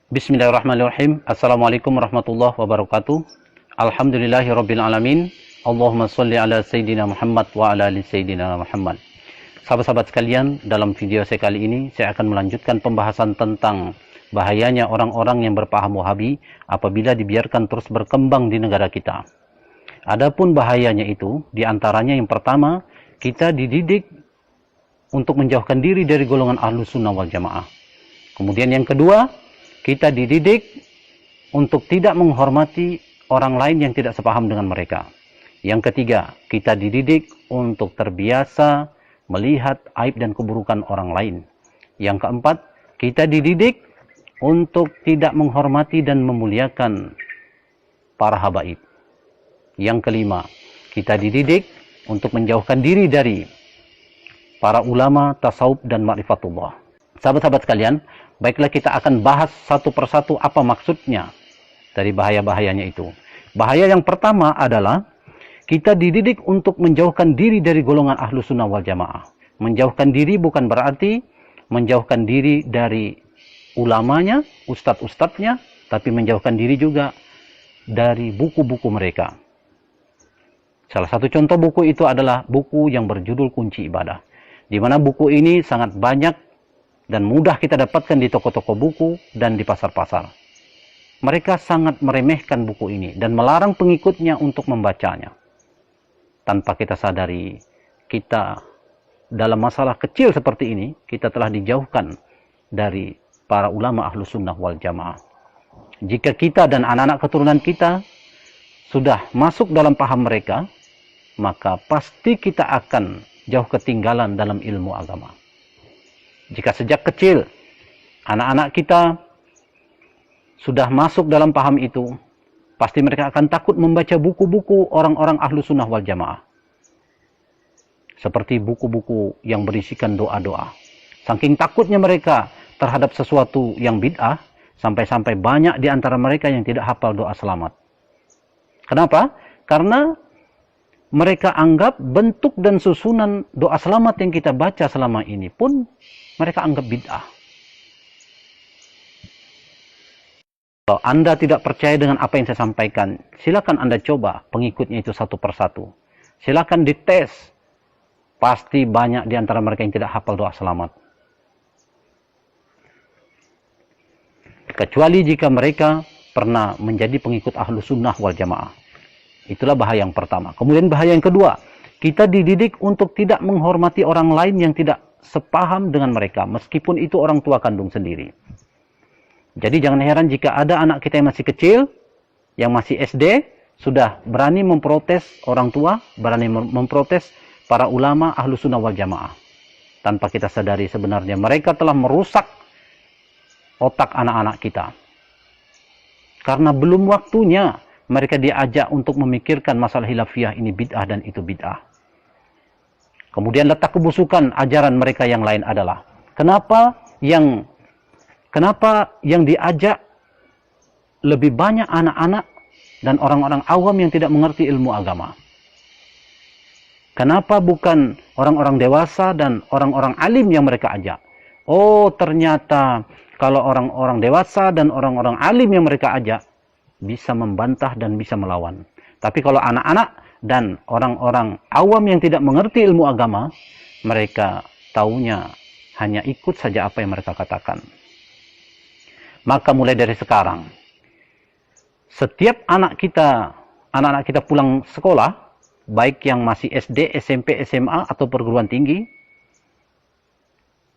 Bismillahirrahmanirrahim. Assalamualaikum warahmatullahi wabarakatuh. Alhamdulillahirabbil alamin. Allahumma shalli ala sayyidina Muhammad wa ala ali sayyidina Muhammad. Sahabat-sahabat sekalian, dalam video saya kali ini saya akan melanjutkan pembahasan tentang bahayanya orang-orang yang berpaham Wahabi apabila dibiarkan terus berkembang di negara kita. Adapun bahayanya itu, diantaranya yang pertama, kita dididik untuk menjauhkan diri dari golongan Ahlus Sunnah wal Jamaah. Kemudian yang kedua, kita dididik untuk tidak menghormati orang lain yang tidak sepaham dengan mereka. Yang ketiga, kita dididik untuk terbiasa melihat aib dan keburukan orang lain. Yang keempat, kita dididik untuk tidak menghormati dan memuliakan para habaib. Yang kelima, kita dididik untuk menjauhkan diri dari para ulama, tasawuf, dan ma'rifatullah. Sahabat-sahabat sekalian, baiklah kita akan bahas satu persatu apa maksudnya dari bahaya-bahayanya itu. Bahaya yang pertama adalah kita dididik untuk menjauhkan diri dari golongan Ahlus Sunnah wal Jamaah. Menjauhkan diri bukan berarti menjauhkan diri dari ulamanya, ustadz-ustadznya, tapi menjauhkan diri juga dari buku-buku mereka. Salah satu contoh buku itu adalah buku yang berjudul Kunci Ibadah, di mana buku ini sangat banyak dan mudah kita dapatkan di toko-toko buku dan di pasar-pasar. Mereka sangat meremehkan buku ini dan melarang pengikutnya untuk membacanya. Tanpa kita sadari, kita dalam masalah kecil seperti ini, kita telah dijauhkan dari para ulama Ahlus Sunnah wal Jamaah. Jika kita dan anak-anak keturunan kita sudah masuk dalam paham mereka, maka pasti kita akan jauh ketinggalan dalam ilmu agama. Jika sejak kecil anak-anak kita sudah masuk dalam paham itu, pasti mereka akan takut membaca buku-buku orang-orang Ahlus Sunnah wal Jamaah. Seperti buku-buku yang berisikan doa-doa. Saking takutnya mereka terhadap sesuatu yang bid'ah, sampai-sampai banyak di antara mereka yang tidak hafal doa selamat. Kenapa? Karena mereka anggap bentuk dan susunan doa selamat yang kita baca selama ini pun mereka anggap bid'ah. Kalau Anda tidak percaya dengan apa yang saya sampaikan, silakan Anda coba pengikutnya itu satu persatu. Silakan dites. Pasti banyak di antara mereka yang tidak hafal doa selamat. Kecuali jika mereka pernah menjadi pengikut Ahlus Sunnah wal Jamaah. Itulah bahaya yang pertama. Kemudian bahaya yang kedua, kita dididik untuk tidak menghormati orang lain yang tidak sepaham dengan mereka, meskipun itu orang tua kandung sendiri. Jadi jangan heran jika ada anak kita yang masih kecil, yang masih SD, sudah berani memprotes orang tua, berani memprotes para ulama Ahlus Sunnah wal Jamaah. Tanpa kita sadari sebenarnya mereka telah merusak otak anak-anak kita. Karena belum waktunya mereka diajak untuk memikirkan masalah hilafiyah ini bid'ah dan itu bid'ah. Kemudian letak kebusukan ajaran mereka yang lain adalah kenapa yang diajak lebih banyak anak-anak dan orang-orang awam yang tidak mengerti ilmu agama. Kenapa bukan orang-orang dewasa dan orang-orang alim yang mereka ajak? Oh, ternyata kalau orang-orang dewasa dan orang-orang alim yang mereka ajak bisa membantah dan bisa melawan. Tapi kalau anak-anak dan orang-orang awam yang tidak mengerti ilmu agama, mereka taunya hanya ikut saja apa yang mereka katakan. Maka mulai dari sekarang, setiap anak-anak kita pulang sekolah, baik yang masih SD, SMP, SMA, atau perguruan tinggi,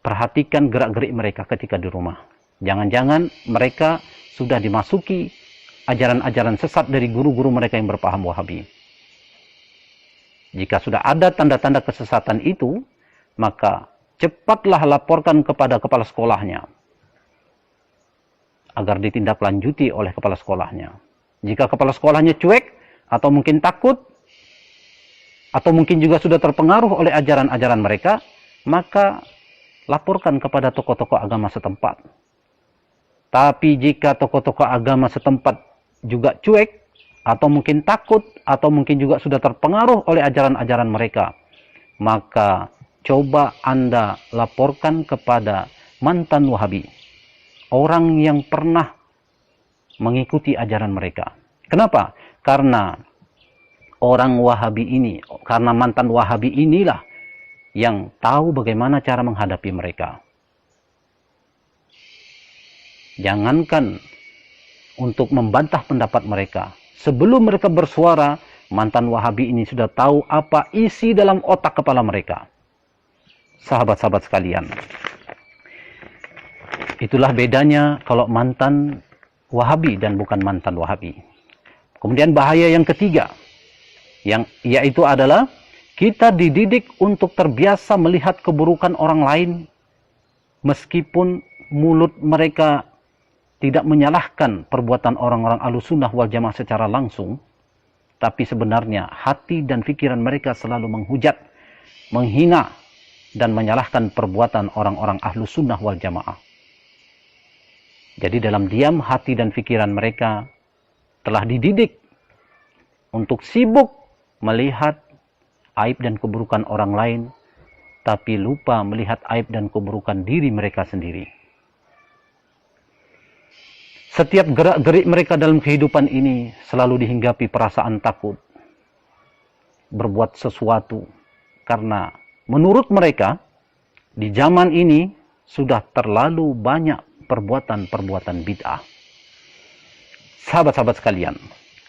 perhatikan gerak-gerik mereka ketika di rumah. Jangan-jangan mereka sudah dimasuki ajaran-ajaran sesat dari guru-guru mereka yang berpaham Wahabi. Jika sudah ada tanda-tanda kesesatan itu, maka cepatlah laporkan kepada kepala sekolahnya agar ditindaklanjuti oleh kepala sekolahnya. Jika kepala sekolahnya cuek atau mungkin takut atau mungkin juga sudah terpengaruh oleh ajaran-ajaran mereka, maka laporkan kepada tokoh-tokoh agama setempat. Tapi jika tokoh-tokoh agama setempat juga cuek atau mungkin takut, atau mungkin juga sudah terpengaruh oleh ajaran-ajaran mereka, maka coba Anda laporkan kepada mantan Wahabi. Orang yang pernah mengikuti ajaran mereka. Kenapa? Karena orang Wahabi ini, karena mantan Wahabi inilah yang tahu bagaimana cara menghadapi mereka. Jangankan untuk membantah pendapat mereka, sebelum mereka bersuara, mantan Wahabi ini sudah tahu apa isi dalam otak kepala mereka. Sahabat-sahabat sekalian, itulah bedanya kalau mantan Wahabi dan bukan mantan Wahabi. Kemudian bahaya yang ketiga, yaitu adalah kita dididik untuk terbiasa melihat keburukan orang lain, meskipun mulut mereka tidak menyalahkan perbuatan orang-orang Ahlussunnah wal Jamaah secara langsung, tapi sebenarnya hati dan pikiran mereka selalu menghujat, menghina, dan menyalahkan perbuatan orang-orang Ahlussunnah wal Jamaah. Jadi dalam diam hati dan pikiran mereka telah dididik untuk sibuk melihat aib dan keburukan orang lain, tapi lupa melihat aib dan keburukan diri mereka sendiri. Setiap gerak-gerik mereka dalam kehidupan ini selalu dihinggapi perasaan takut berbuat sesuatu, karena menurut mereka di zaman ini sudah terlalu banyak perbuatan-perbuatan bid'ah. Sahabat-sahabat sekalian,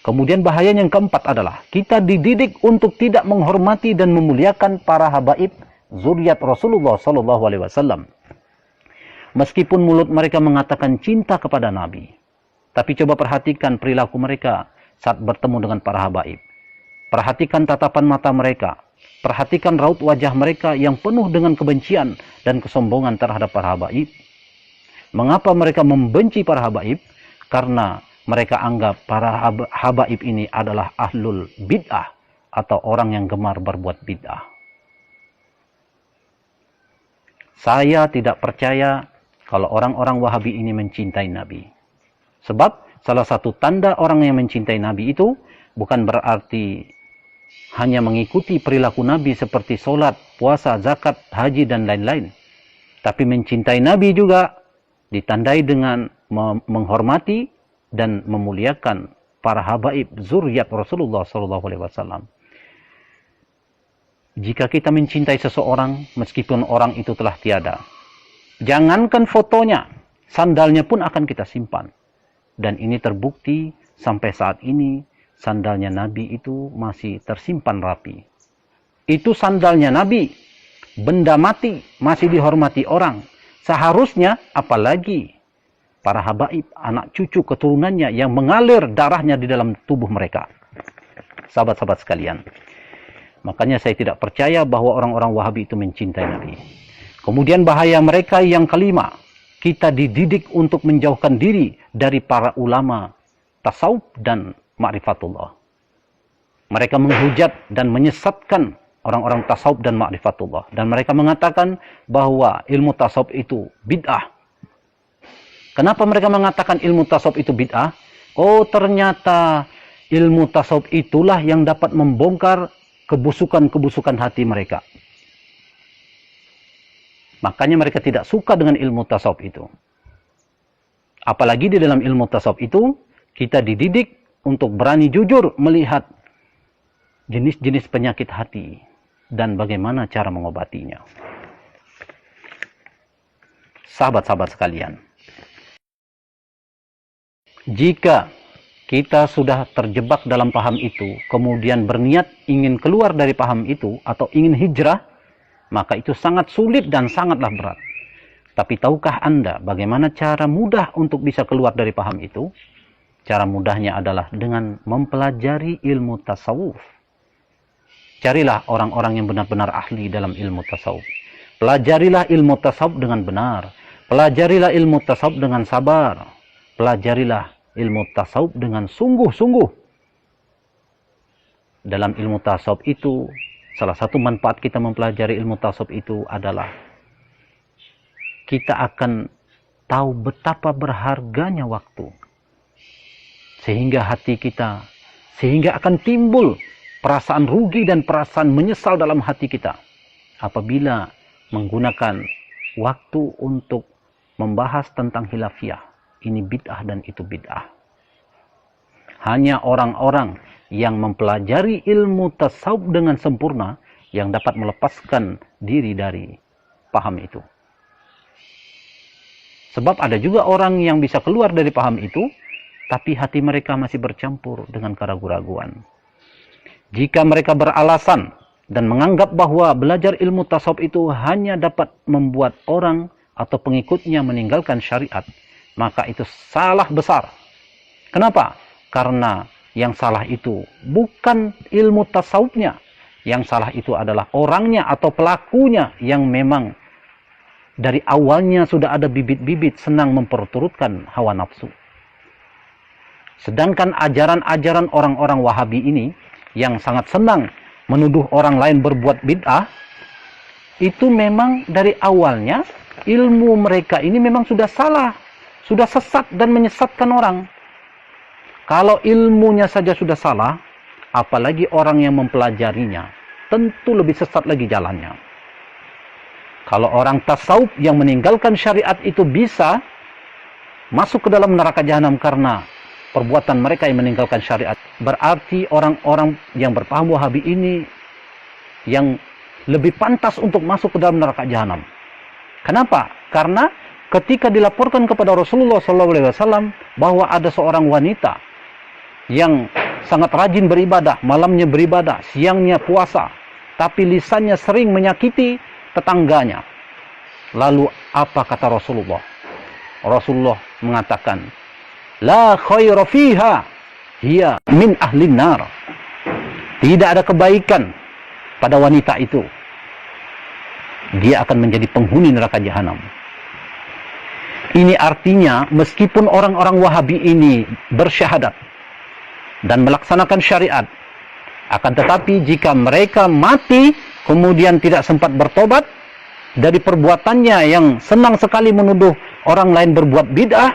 kemudian bahaya yang keempat adalah kita dididik untuk tidak menghormati dan memuliakan para habaib zuriat Rasulullah SAW. Meskipun mulut mereka mengatakan cinta kepada Nabi, tapi coba perhatikan perilaku mereka saat bertemu dengan para habaib. Perhatikan tatapan mata mereka, perhatikan raut wajah mereka yang penuh dengan kebencian dan kesombongan terhadap para habaib. Mengapa mereka membenci para habaib? Karena mereka anggap para habaib ini adalah ahlul bid'ah, atau orang yang gemar berbuat bid'ah. Saya tidak percaya kalau orang-orang Wahabi ini mencintai Nabi. Sebab salah satu tanda orang yang mencintai Nabi itu bukan berarti hanya mengikuti perilaku Nabi seperti sholat, puasa, zakat, haji, dan lain-lain. Tapi mencintai Nabi juga ditandai dengan menghormati dan memuliakan para habaib zuriat Rasulullah SAW. Jika kita mencintai seseorang, meskipun orang itu telah tiada, jangankan fotonya, sandalnya pun akan kita simpan. Dan ini terbukti sampai saat ini, sandalnya Nabi itu masih tersimpan rapi. Itu sandalnya Nabi, benda mati, masih dihormati orang. Seharusnya, apalagi para habaib, anak cucu keturunannya yang mengalir darahnya di dalam tubuh mereka. Sahabat-sahabat sekalian, makanya saya tidak percaya bahwa orang-orang Wahabi itu mencintai Nabi. Kemudian bahaya mereka yang kelima, kita dididik untuk menjauhkan diri dari para ulama tasawuf dan ma'rifatullah. Mereka menghujat dan menyesatkan orang-orang tasawuf dan ma'rifatullah. Dan mereka mengatakan bahwa ilmu tasawuf itu bid'ah. Kenapa mereka mengatakan ilmu tasawuf itu bid'ah? Oh, ternyata ilmu tasawuf itulah yang dapat membongkar kebusukan-kebusukan hati mereka. Makanya mereka tidak suka dengan ilmu tasawuf itu. Apalagi di dalam ilmu tasawuf itu, kita dididik untuk berani jujur melihat jenis-jenis penyakit hati dan bagaimana cara mengobatinya. Sahabat-sahabat sekalian, jika kita sudah terjebak dalam paham itu, kemudian berniat ingin keluar dari paham itu atau ingin hijrah, maka itu sangat sulit dan sangatlah berat. Tapi tahukah Anda bagaimana cara mudah untuk bisa keluar dari paham itu? Cara mudahnya adalah dengan mempelajari ilmu tasawuf. Carilah orang-orang yang benar-benar ahli dalam ilmu tasawuf. Pelajarilah ilmu tasawuf dengan benar. Pelajarilah ilmu tasawuf dengan sabar. Pelajarilah ilmu tasawuf dengan sungguh-sungguh. Dalam ilmu tasawuf itu, salah satu manfaat kita mempelajari ilmu tasawuf itu adalah kita akan tahu betapa berharganya waktu. Sehingga hati kita, sehingga akan timbul perasaan rugi dan perasaan menyesal dalam hati kita apabila menggunakan waktu untuk membahas tentang khilafiyah. Ini bid'ah dan itu bid'ah. hanya orang-orang yang mempelajari ilmu tasawuf dengan sempurna yang dapat melepaskan diri dari paham itu. Sebab ada juga orang yang bisa keluar dari paham itu, tapi hati mereka masih bercampur dengan keraguan-raguan. Jika mereka beralasan dan menganggap bahwa belajar ilmu tasawuf itu hanya dapat membuat orang atau pengikutnya meninggalkan syariat, maka itu salah besar. Kenapa? Karena yang salah itu bukan ilmu tasawufnya. Yang salah itu adalah orangnya atau pelakunya yang memang dari awalnya sudah ada bibit-bibit senang memperturutkan hawa nafsu. Sedangkan ajaran-ajaran orang-orang Wahabi ini yang sangat senang menuduh orang lain berbuat bid'ah, itu memang dari awalnya ilmu mereka ini memang sudah salah, sudah sesat dan menyesatkan orang. Kalau ilmunya saja sudah salah, apalagi orang yang mempelajarinya, tentu lebih sesat lagi jalannya. Kalau orang tasawuf yang meninggalkan syariat itu bisa masuk ke dalam neraka jahanam karena perbuatan mereka yang meninggalkan syariat, berarti orang-orang yang berpaham Wahabi ini yang lebih pantas untuk masuk ke dalam neraka jahanam. Kenapa? Karena ketika dilaporkan kepada Rasulullah SAW bahwa ada seorang wanita yang sangat rajin beribadah, malamnya beribadah, siangnya puasa, tapi lisannya sering menyakiti tetangganya. Lalu apa kata Rasulullah? Rasulullah mengatakan, la khaira fiha, hiya min ahlin nar. Tidak ada kebaikan pada wanita itu. Dia akan menjadi penghuni neraka jahanam. Ini artinya meskipun orang-orang Wahabi ini bersyahadat dan melaksanakan syariat, akan tetapi jika mereka mati kemudian tidak sempat bertobat dari perbuatannya yang senang sekali menuduh orang lain berbuat bid'ah,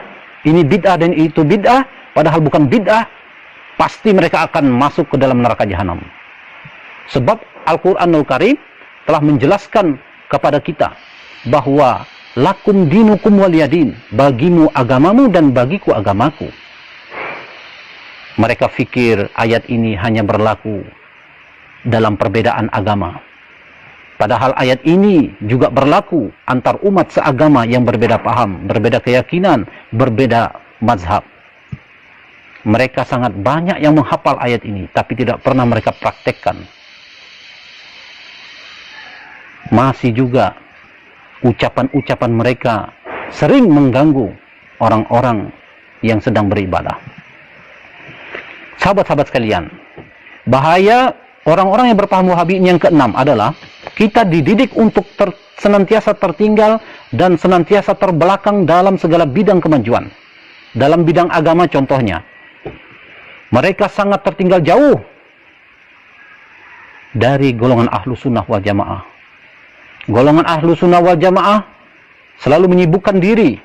ini bid'ah dan itu bid'ah, padahal bukan bid'ah, pasti mereka akan masuk ke dalam neraka jahanam. Sebab Al-Quranul Karim telah menjelaskan kepada kita bahwa lakum dinukum waliyadin, bagimu agamamu dan bagiku agamaku. Mereka fikir ayat ini hanya berlaku dalam perbedaan agama. Padahal ayat ini juga berlaku antar umat seagama yang berbeda paham, berbeda keyakinan, berbeda mazhab. Mereka sangat banyak yang menghafal ayat ini, tapi tidak pernah mereka praktekkan. Masih juga ucapan-ucapan mereka sering mengganggu orang-orang yang sedang beribadah. Sahabat-sahabat sekalian, bahaya orang-orang yang berpaham Wahabi yang keenam adalah kita dididik untuk senantiasa tertinggal dan senantiasa terbelakang dalam segala bidang kemajuan. Dalam bidang agama contohnya, mereka sangat tertinggal jauh dari golongan ahlu sunnah wal jamaah. Golongan ahlu sunnah wal jamaah selalu menyibukkan diri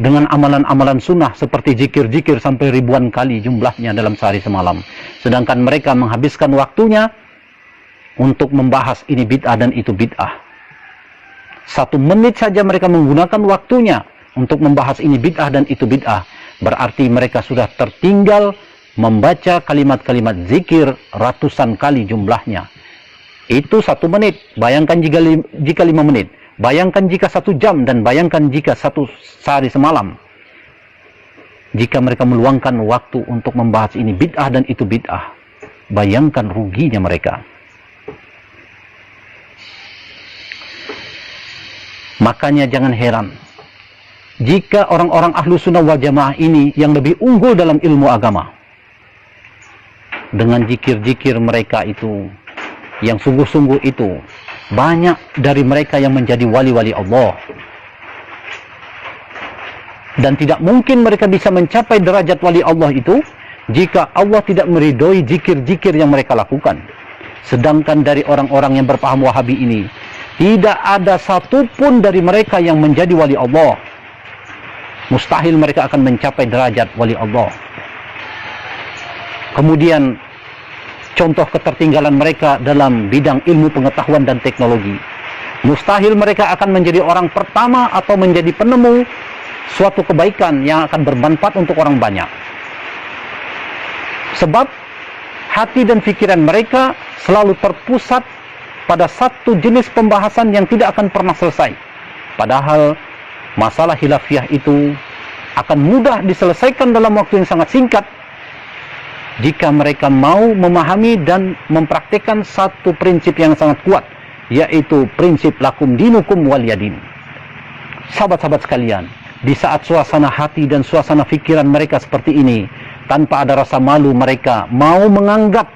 dengan amalan-amalan sunnah seperti zikir-zikir sampai ribuan kali jumlahnya dalam sehari semalam. Sedangkan mereka menghabiskan waktunya untuk membahas ini bid'ah dan itu bid'ah. 1 menit saja mereka menggunakan waktunya untuk membahas ini bid'ah dan itu bid'ah. Berarti mereka sudah tertinggal membaca kalimat-kalimat zikir ratusan kali jumlahnya. Itu 1 menit. Bayangkan jika 5 menit. Bayangkan jika 1 jam dan bayangkan jika 1 sehari semalam. Jika mereka meluangkan waktu untuk membahas ini bid'ah dan itu bid'ah, bayangkan ruginya mereka. Makanya jangan heran jika orang-orang ahlu sunnah wal jamaah ini yang lebih unggul dalam ilmu agama, dengan zikir-zikir mereka itu yang sungguh-sungguh itu, banyak dari mereka yang menjadi wali-wali Allah. Dan tidak mungkin mereka bisa mencapai derajat wali Allah itu jika Allah tidak meridhoi zikir-zikir yang mereka lakukan. Sedangkan dari orang-orang yang berpaham Wahabi ini, tidak ada satupun dari mereka yang menjadi wali Allah. Mustahil mereka akan mencapai derajat wali Allah. Kemudian contoh ketertinggalan mereka dalam bidang ilmu pengetahuan dan teknologi. Mustahil mereka akan menjadi orang pertama atau menjadi penemu suatu kebaikan yang akan bermanfaat untuk orang banyak. Sebab hati dan pikiran mereka selalu terpusat pada satu jenis pembahasan yang tidak akan pernah selesai. Padahal masalah khilafiyah itu akan mudah diselesaikan dalam waktu yang sangat singkat jika mereka mau memahami dan mempraktikkan satu prinsip yang sangat kuat, yaitu prinsip lakum dinukum waliyadin. Sahabat-sahabat sekalian, di saat suasana hati dan suasana pikiran mereka seperti ini, tanpa ada rasa malu, mereka mau menganggap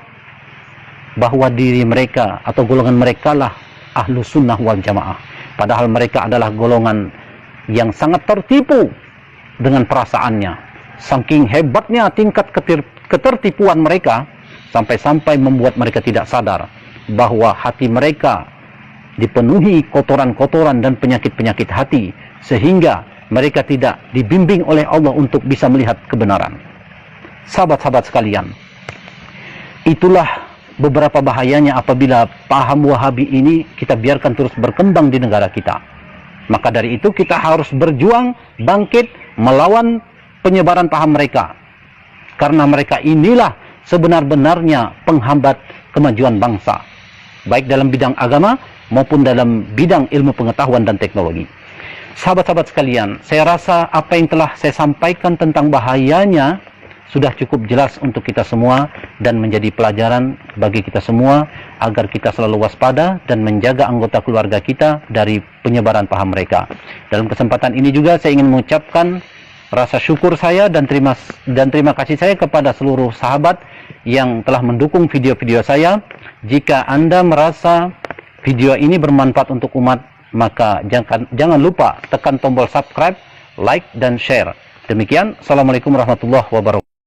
bahwa diri mereka atau golongan mereka lah ahlu sunnah wal jamaah. Padahal mereka adalah golongan yang sangat tertipu dengan perasaannya. Saking hebatnya tingkat ketertipuan mereka, sampai-sampai membuat mereka tidak sadar bahwa hati mereka dipenuhi kotoran-kotoran dan penyakit-penyakit hati, sehingga mereka tidak dibimbing oleh Allah untuk bisa melihat kebenaran. Sahabat-sahabat sekalian, itulah beberapa bahayanya apabila paham Wahabi ini kita biarkan terus berkembang di negara kita. Maka dari itu kita harus berjuang, bangkit, melawan penyebaran paham mereka. Karena mereka inilah sebenar-benarnya penghambat kemajuan bangsa, baik dalam bidang agama maupun dalam bidang ilmu pengetahuan dan teknologi. Sahabat-sahabat sekalian, saya rasa apa yang telah saya sampaikan tentang bahayanya sudah cukup jelas untuk kita semua dan menjadi pelajaran bagi kita semua agar kita selalu waspada dan menjaga anggota keluarga kita dari penyebaran paham mereka. Dalam kesempatan ini juga saya ingin mengucapkan rasa syukur saya dan terima kasih saya kepada seluruh sahabat yang telah mendukung video-video saya. Jika Anda merasa video ini bermanfaat untuk umat, maka jangan lupa tekan tombol subscribe, like, dan share. Demikian, Assalamualaikum warahmatullahi wabarakatuh.